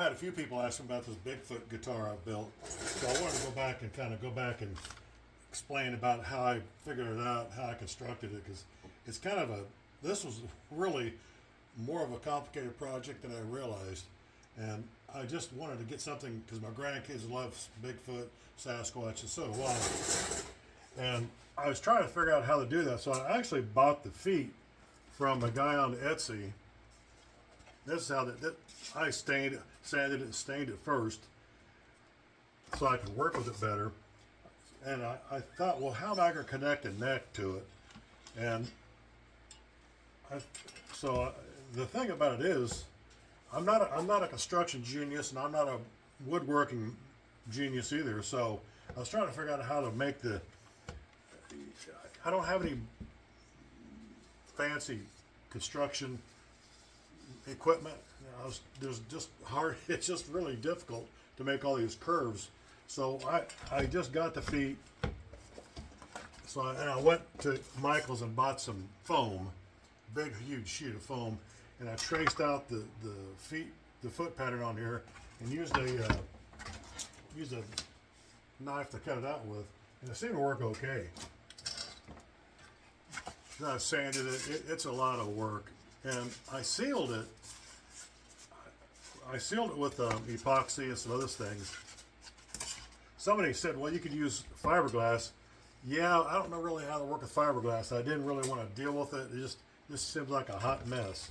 had a few people ask me about this Bigfoot guitar I built, so I wanted to go back and explain about how I figured it out, how I constructed it, because it's kind of this was really more of a complicated project than I realized, and I just wanted to get something because my grandkids love Bigfoot, Sasquatch, and so do I. And I was trying to figure out how to do that, so I actually bought the feet from a guy on Etsy. This is how I sanded it and stained it first so I could work with it better. And I thought, well, how am I going to connect a neck to it? And the thing about it is, I'm not a construction genius, and I'm not a woodworking genius either. So I was trying to figure out how to make I don't have any fancy construction equipment. There's just hard. It's just really difficult to make all these curves. So I just got the feet. So I went to Michael's and bought some foam, big huge sheet of foam, and I traced out the foot pattern on here, and used a knife to cut it out with, and it seemed to work okay. Then I sanded it. It's a lot of work, and I sealed it. I sealed it with epoxy and some other things. Somebody said, well, you could use fiberglass. Yeah, I don't know really how to work with fiberglass. I didn't really want to deal with it. It just seems like a hot mess.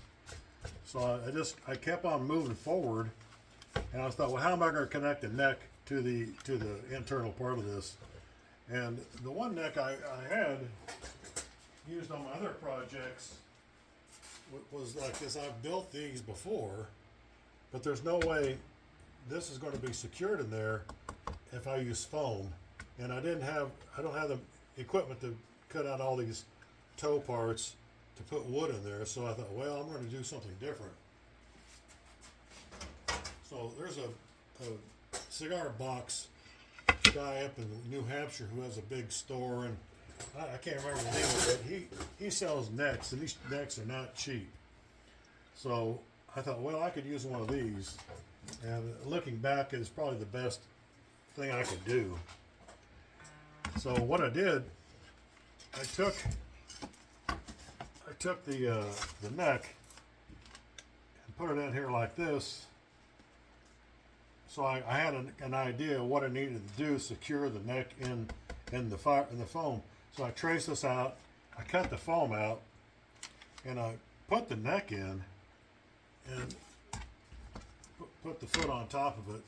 So I kept on moving forward, and I thought, well, how am I going to connect the neck to the internal part of this? And the one neck I had used on my other projects was like this. I've built these before, but there's no way this is going to be secured in there if I use foam. And I don't have the equipment to cut out all these toe parts to put wood in there. So I thought, well, I'm going to do something different. So there's a cigar box guy up in New Hampshire who has a big store, and I can't remember the name of it. He sells necks, and these necks are not cheap. So I thought, well, I could use one of these. And looking back, it's probably the best thing I could do. So what I did, I took the neck and put it in here like this. So I had an idea of what I needed to do to secure the neck in the foam. So I traced this out, I cut the foam out, and I put the neck in and put the foot on top of it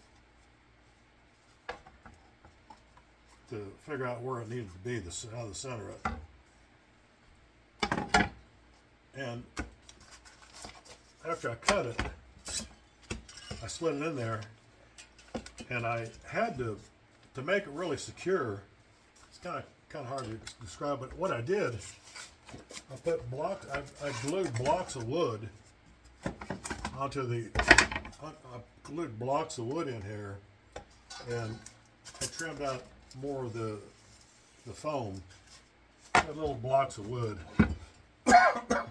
to figure out where it needed to be, how the center of it. And after I cut it, I slid it in there, and I had to make it really secure. It's kind of hard to describe, but what I did, I put blocks. I glued blocks of wood onto I glued blocks of wood in here, and I trimmed out more of the foam. Got little blocks of wood, kind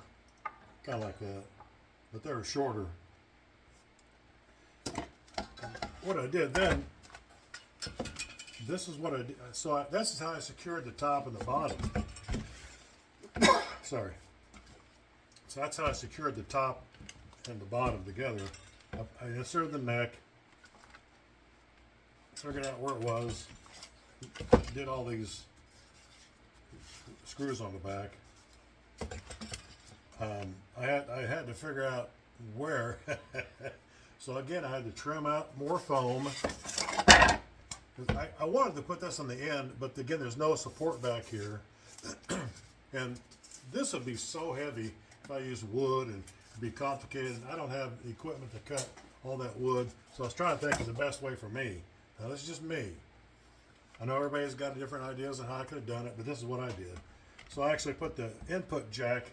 of like that, but they're shorter. What I did then, this is what I did. So this is how I secured the top and the bottom. Sorry. So that's how I secured the top and the bottom together. I inserted the neck, figured out where it was, did all these screws on the back. I had to figure out where. So again, I had to trim out more foam. I wanted to put this on the end, but again, there's no support back here. And this would be so heavy if I used wood, and it'd be complicated. I don't have the equipment to cut all that wood. So I was trying to think of the best way for me. Now, this is just me. I know everybody's got different ideas on how I could have done it, but this is what I did. So I actually put the input jack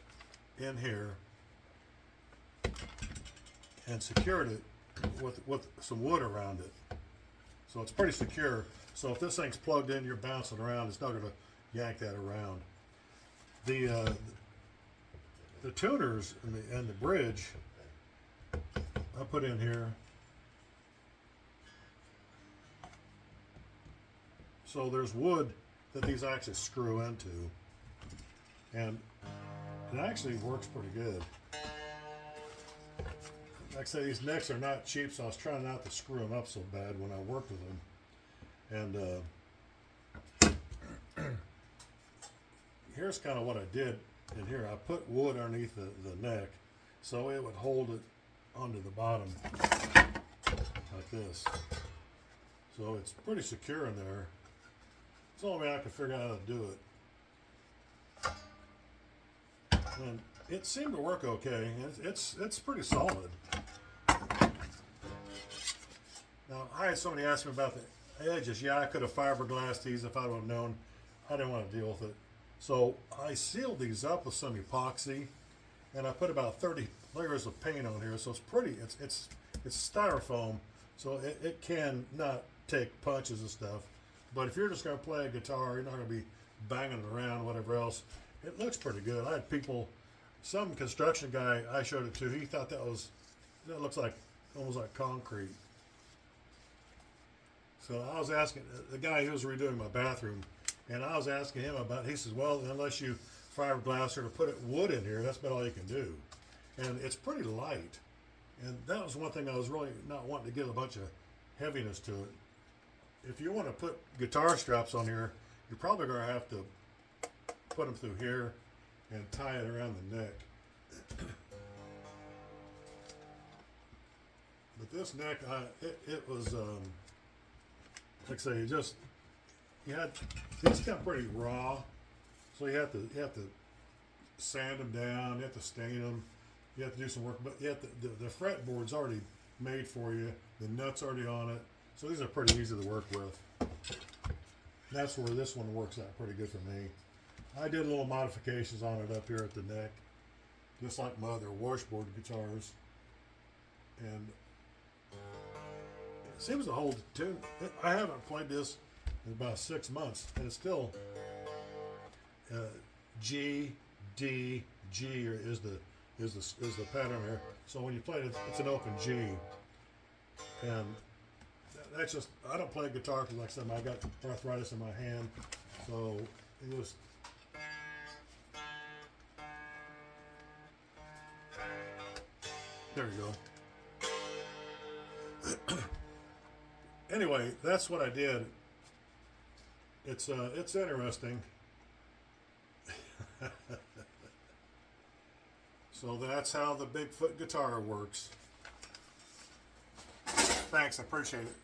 in here and secured it with some wood around it. So it's pretty secure. So if this thing's plugged in, you're bouncing around, it's not going to yank that around. The tuners and the bridge I put in here. So there's wood that these actually screw into, and it actually works pretty good. Like I say, these necks are not cheap, so I was trying not to screw them up so bad when I worked with them. And here's kind of what I did in here. I put wood underneath the neck so it would hold it onto the bottom like this. So it's pretty secure in there. It's the only way I could figure out how to do it. And it seemed to work okay. It's pretty solid. Now, I had somebody ask me about the edges. Yeah, I could have fiberglassed these if I would have known. I didn't want to deal with it. So I sealed these up with some epoxy, and I put about 30 layers of paint on here. So it's pretty. It's styrofoam, so it can not take punches and stuff. But if you're just going to play a guitar, you're not going to be banging it around, whatever else. It looks pretty good. I had people, some construction guy I showed it to, he thought that looks like almost like concrete. So I was asking the guy who was redoing my bathroom, and I was asking him about it. He says, well, unless you fiberglass or to put wood in here, that's about all you can do. And it's pretty light. And that was one thing I was really not wanting to give a bunch of heaviness to it. If you want to put guitar straps on here, you're probably going to have to put them through here and tie it around the neck. But this neck, it was, like I say, these come pretty raw, so you have to sand them down, you have to stain them, you have to do some work, but you have to, the fretboard's already made for you, the nut's already on it, so these are pretty easy to work with. That's where this one works out pretty good for me. I did little modifications on it up here at the neck, just like my other washboard guitars, and it seems to hold the tune. I haven't played this in about 6 months, and it's still G, D, G is the pattern here. So when you play it, it's an open G, and that's just, I don't play guitar because, like I said, I got arthritis in my hand, so it was. There you go. Anyway, that's what I did. It's interesting. So that's how the Bigfoot guitar works. Thanks, I appreciate it.